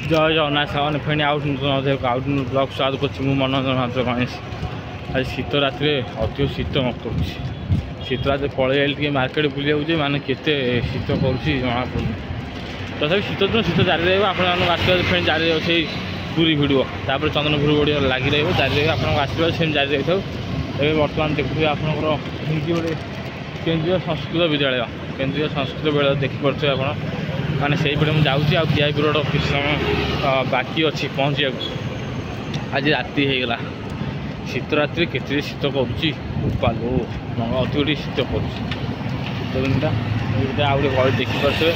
जय जगन्नाथ सामान feni out out blog स्वाद कर मनोरंजन गणेश आज शीत रात अधिक शीत कर शीत रात पलि मार्केट बुले माने केते शीत कर जना पड़ तथा शीत दिन शीत जारी रही आशीर्वाद फेणी जारी रही पूरी भिड़ तापर चंदनपुर बढ़िया लगी रही जारी रही आप आशीर्वाद सेम जारी रही था बर्तमान देखिए आपंकर गोटे केन्द्रीय संस्कृत विद्यालय केन्द्रीय संस्कृत विद्यालय देखिपे आप माने से मुझे जाऊँगी वीआईपी रोड किस समय बाकी अच्छी पहुँचा आज राति होगला शीत रात्रि केते शीत करो अति शीत कर शीत दिनटा आउ गए गली देखिपे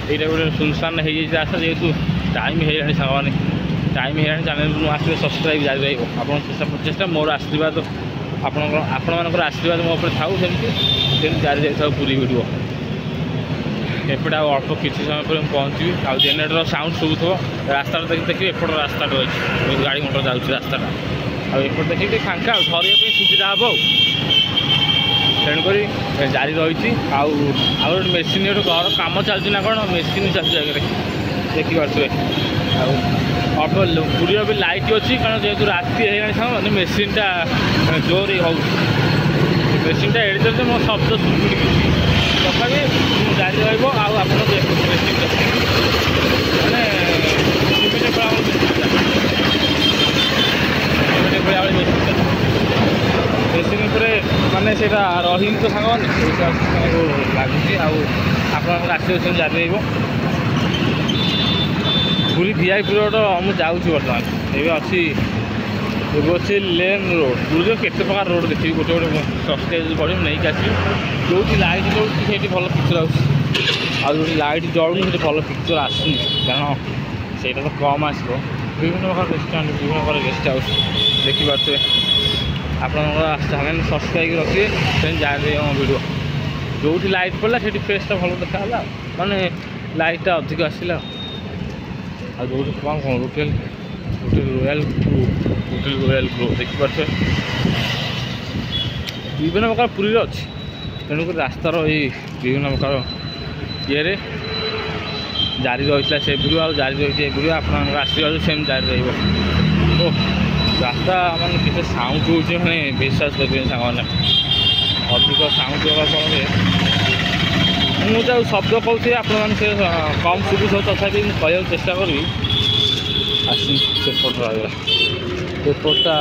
यहाँ गोटे सुनसान हो रास्ता जेहेतु टाइम है सांग टाइम है चैनल आसवे सब्सक्राइब जारी रहा चेष्टा मोर आशीर्वाद आपण आशीर्वाद मो थाऊ सेमती जारी जाए पूरी वीडियो एपटे अल्प किसी समय पर पहुँची आउ जेनेटर साउंड शुभुव रास्ता देखिए एपट रास्ता अच्छी गाड़ी मोटर जाऊँगी रास्ताटा आउट देखिए फांका धरने सुविधा हम तेणुक जारी रही आउ मेसीन घर कम चलती ना कौन मेसीन चलती देखिपे अल्प पूरी भी लाइट अच्छी कारण जेहतु राति है मेसीनटा जोर हो मेसीनटा एड़ी मो शब्द शुभुनी तथापि जारी रहा मेसीन मैंने मेसीन मानने से रही तो सांग लगुच आशीर्वाद जारी रही पूरी वीआईपी रोड मुझे जाऊँगी बर्तमान ये अच्छी अच्छी लेन रोड दूर केते प्रकार रोड देखिए गोटे गोटे सब्सक्राइब पड़े नहीं आसि जो लाइट जो भल पिक्चर आउट लाइट जलूनी से भल पिक्चर आसुनी कारण से तो कम आसो विभिन्न प्रकार रेस्टोरेंट विभिन्न प्रकार गेस्ट हाउस देखिपे आप चैनल सब्सक्राइब रखिए से जाए वीडियो जो लाइट पड़ा से फेसटा भल देखा माने लाइटा अधिक आसला आ जो कौन कौन होटेल रॉयल ग्रो देखिपे विभिन्न प्रकार पूरी अच्छी तेणुक रास्तार ये विभिन्न प्रकार ये जारी रही से वीडियो आ जारी रही वीडियो आप आशीर्वाद सेम जारी रही रास्ता मान के साउंड हो मैंने विश्वास करेंगे सांग अधिक साउंड होगा फल मुझे शब्द कहूँ आप कम शुभु तथापि कहूँ चेष्टा करी आसी सेपट रहा सेपटा